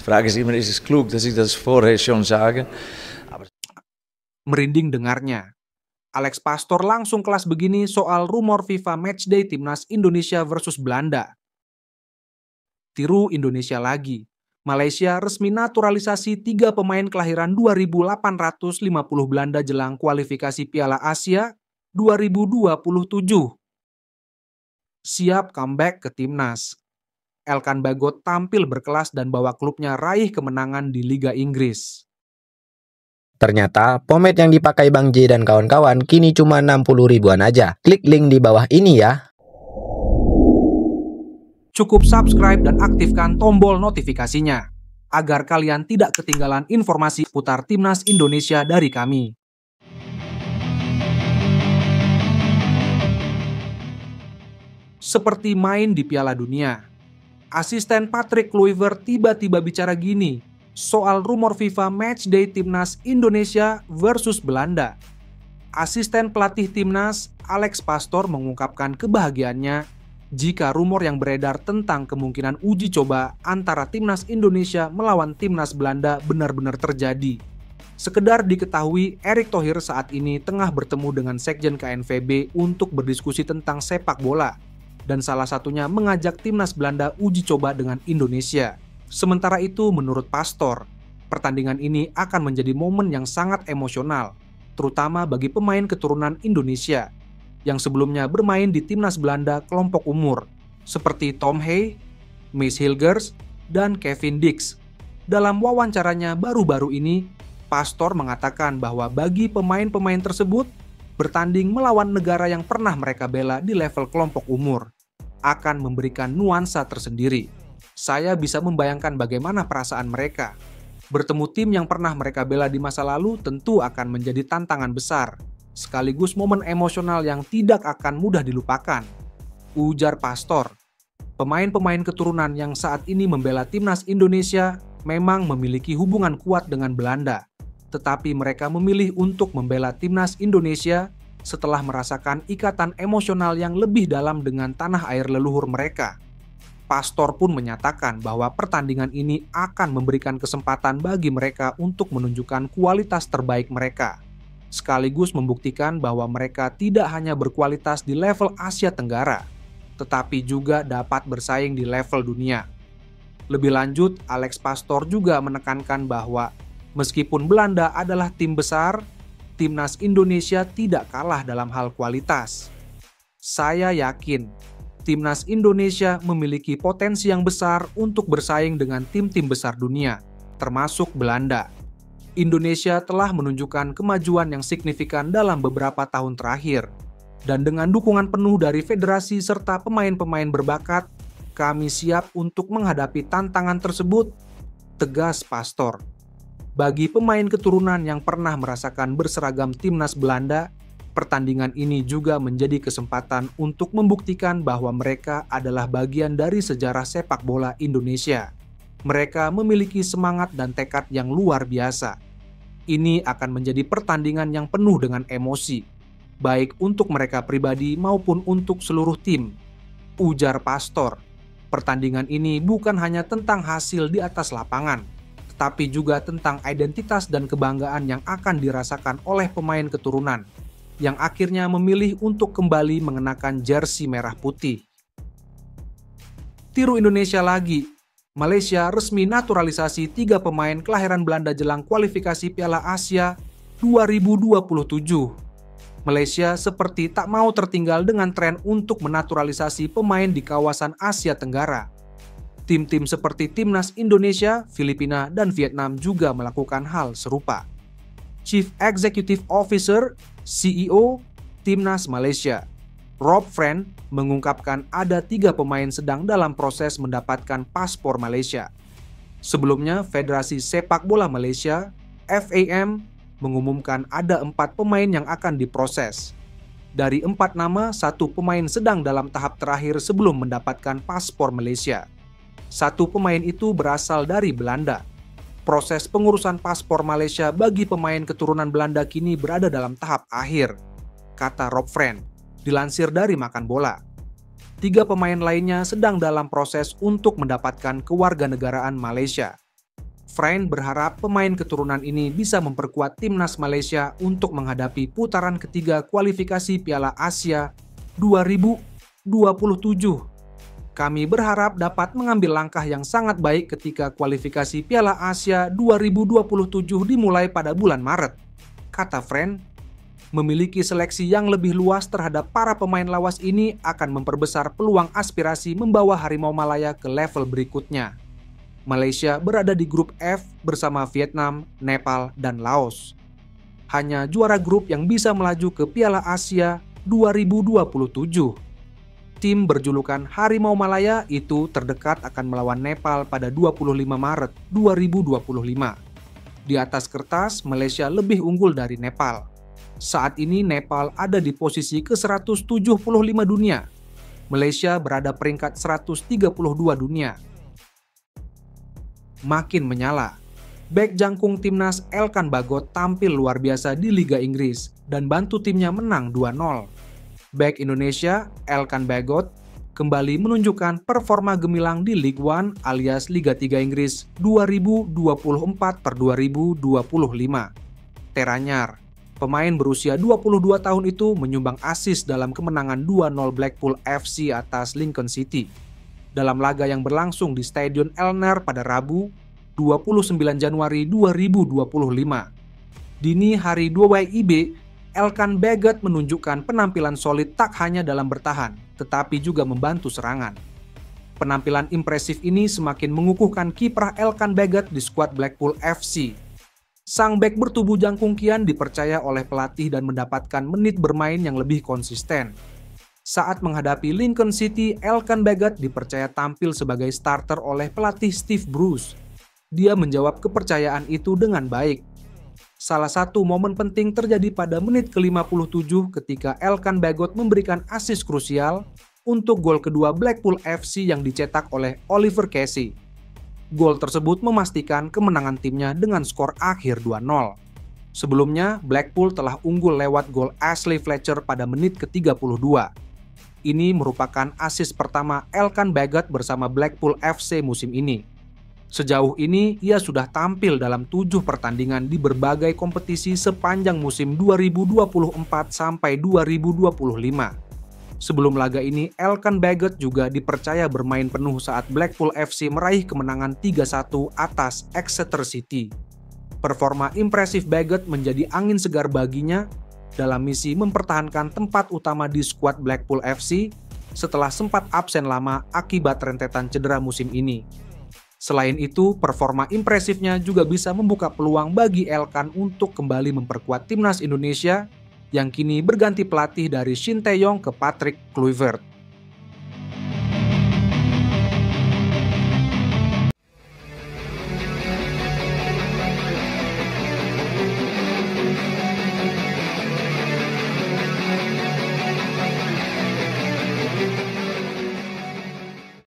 Frage ist immer, ist es klug, dass ich das vorher schon sage? Merinding dengarnya. Alex Pastoor langsung kelas begini soal rumor FIFA Matchday Timnas Indonesia versus Belanda. Tiru Indonesia lagi. Malaysia resmi naturalisasi 3 pemain kelahiran 2850 Belanda jelang kualifikasi Piala Asia 2027. Siap comeback ke Timnas. Elkan Bagot tampil berkelas dan bawa klubnya raih kemenangan di Liga Inggris. Ternyata pomade yang dipakai Bang J dan kawan-kawan kini cuma 60 ribuan aja. Klik link di bawah ini ya. Cukup subscribe dan aktifkan tombol notifikasinya agar kalian tidak ketinggalan informasi putar Timnas Indonesia dari kami. Seperti main di Piala Dunia, asisten Patrick Kluivert tiba-tiba bicara gini soal rumor FIFA Matchday Timnas Indonesia versus Belanda. Asisten pelatih Timnas, Alex Pastoor, mengungkapkan kebahagiaannya jika rumor yang beredar tentang kemungkinan uji coba antara Timnas Indonesia melawan Timnas Belanda benar-benar terjadi. Sekedar diketahui, Erick Thohir saat ini tengah bertemu dengan Sekjen KNVB untuk berdiskusi tentang sepak bola, dan salah satunya mengajak Timnas Belanda uji coba dengan Indonesia. Sementara itu, menurut Pastoor, pertandingan ini akan menjadi momen yang sangat emosional, terutama bagi pemain keturunan Indonesia yang sebelumnya bermain di Timnas Belanda kelompok umur, seperti Tom Hay, Maes Hilgers, dan Kevin Dix. Dalam wawancaranya baru-baru ini, Pastoor mengatakan bahwa bagi pemain-pemain tersebut, bertanding melawan negara yang pernah mereka bela di level kelompok umur akan memberikan nuansa tersendiri. Saya bisa membayangkan bagaimana perasaan mereka. Bertemu tim yang pernah mereka bela di masa lalu tentu akan menjadi tantangan besar, sekaligus momen emosional yang tidak akan mudah dilupakan, ujar Pastoor. Pemain-pemain keturunan yang saat ini membela Timnas Indonesia memang memiliki hubungan kuat dengan Belanda, tetapi mereka memilih untuk membela Timnas Indonesia setelah merasakan ikatan emosional yang lebih dalam dengan tanah air leluhur mereka. Pastoor pun menyatakan bahwa pertandingan ini akan memberikan kesempatan bagi mereka untuk menunjukkan kualitas terbaik mereka, sekaligus membuktikan bahwa mereka tidak hanya berkualitas di level Asia Tenggara, tetapi juga dapat bersaing di level dunia. Lebih lanjut, Alex Pastoor juga menekankan bahwa meskipun Belanda adalah tim besar, Timnas Indonesia tidak kalah dalam hal kualitas. Saya yakin Timnas Indonesia memiliki potensi yang besar untuk bersaing dengan tim-tim besar dunia, termasuk Belanda. Indonesia telah menunjukkan kemajuan yang signifikan dalam beberapa tahun terakhir. Dan dengan dukungan penuh dari federasi serta pemain-pemain berbakat, kami siap untuk menghadapi tantangan tersebut, tegas Pastoor. Bagi pemain keturunan yang pernah merasakan berseragam Timnas Belanda, pertandingan ini juga menjadi kesempatan untuk membuktikan bahwa mereka adalah bagian dari sejarah sepak bola Indonesia. Mereka memiliki semangat dan tekad yang luar biasa. Ini akan menjadi pertandingan yang penuh dengan emosi, baik untuk mereka pribadi maupun untuk seluruh tim, ujar Pastoor. Pertandingan ini bukan hanya tentang hasil di atas lapangan, tetapi juga tentang identitas dan kebanggaan yang akan dirasakan oleh pemain keturunan, yang akhirnya memilih untuk kembali mengenakan jersey merah putih. Tiru Indonesia lagi. Malaysia resmi naturalisasi 3 pemain kelahiran Belanda jelang kualifikasi Piala Asia 2027. Malaysia seperti tak mau tertinggal dengan tren untuk menaturalisasi pemain di kawasan Asia Tenggara. Tim-tim seperti Timnas Indonesia, Filipina, dan Vietnam juga melakukan hal serupa. Chief Executive Officer, CEO, Timnas Malaysia, Rob Friend, mengungkapkan ada 3 pemain sedang dalam proses mendapatkan paspor Malaysia. Sebelumnya, Federasi Sepak Bola Malaysia, FAM, mengumumkan ada 4 pemain yang akan diproses. Dari 4 nama, 1 pemain sedang dalam tahap terakhir sebelum mendapatkan paspor Malaysia. 1 pemain itu berasal dari Belanda. Proses pengurusan paspor Malaysia bagi pemain keturunan Belanda kini berada dalam tahap akhir, kata Rob Friend, dilansir dari Makan Bola. 3 pemain lainnya sedang dalam proses untuk mendapatkan kewarganegaraan Malaysia. Fren berharap pemain keturunan ini bisa memperkuat timnas Malaysia untuk menghadapi putaran ketiga kualifikasi Piala Asia 2027. Kami berharap dapat mengambil langkah yang sangat baik ketika kualifikasi Piala Asia 2027 dimulai pada bulan Maret, kata Fren. Memiliki seleksi yang lebih luas terhadap para pemain lawas ini akan memperbesar peluang aspirasi membawa Harimau Malaya ke level berikutnya. Malaysia berada di grup F bersama Vietnam, Nepal, dan Laos. Hanya juara grup yang bisa melaju ke Piala Asia 2027. Tim berjulukan Harimau Malaya itu terdekat akan melawan Nepal pada 25 Maret 2025. Di atas kertas, Malaysia lebih unggul dari Nepal. Saat ini Nepal ada di posisi ke-175 dunia. Malaysia berada peringkat 132 dunia. Makin menyala. Bek jangkung timnas Elkan Bagot tampil luar biasa di Liga Inggris dan bantu timnya menang 2-0. Bek Indonesia Elkan Bagot kembali menunjukkan performa gemilang di League One alias Liga 3 Inggris 2024/2025. Teranyar, pemain berusia 22 tahun itu menyumbang assist dalam kemenangan 2-0 Blackpool FC atas Lincoln City dalam laga yang berlangsung di Stadion Elner pada Rabu, 29 Januari 2025. Dini hari 2 WIB, Elkan Bagot menunjukkan penampilan solid tak hanya dalam bertahan, tetapi juga membantu serangan. Penampilan impresif ini semakin mengukuhkan kiprah Elkan Bagot di skuad Blackpool FC. Sang bek bertubuh jangkung kian dipercaya oleh pelatih dan mendapatkan menit bermain yang lebih konsisten. Saat menghadapi Lincoln City, Elkan Bagot dipercaya tampil sebagai starter oleh pelatih Steve Bruce. Dia menjawab kepercayaan itu dengan baik. Salah satu momen penting terjadi pada menit ke-57 ketika Elkan Bagot memberikan assist krusial untuk gol kedua Blackpool FC yang dicetak oleh Oliver Casey. Gol tersebut memastikan kemenangan timnya dengan skor akhir 2-0. Sebelumnya, Blackpool telah unggul lewat gol Ashley Fletcher pada menit ke-32. Ini merupakan assist pertama Elkan Bagot bersama Blackpool FC musim ini. Sejauh ini, ia sudah tampil dalam 7 pertandingan di berbagai kompetisi sepanjang musim 2024 sampai 2025. Sebelum laga ini, Elkan Bagot juga dipercaya bermain penuh saat Blackpool FC meraih kemenangan 3-1 atas Exeter City. Performa impresif Bagot menjadi angin segar baginya dalam misi mempertahankan tempat utama di skuad Blackpool FC setelah sempat absen lama akibat rentetan cedera musim ini. Selain itu, performa impresifnya juga bisa membuka peluang bagi Elkan untuk kembali memperkuat timnas Indonesia yang kini berganti pelatih dari Shin Tae-yong ke Patrick Kluivert.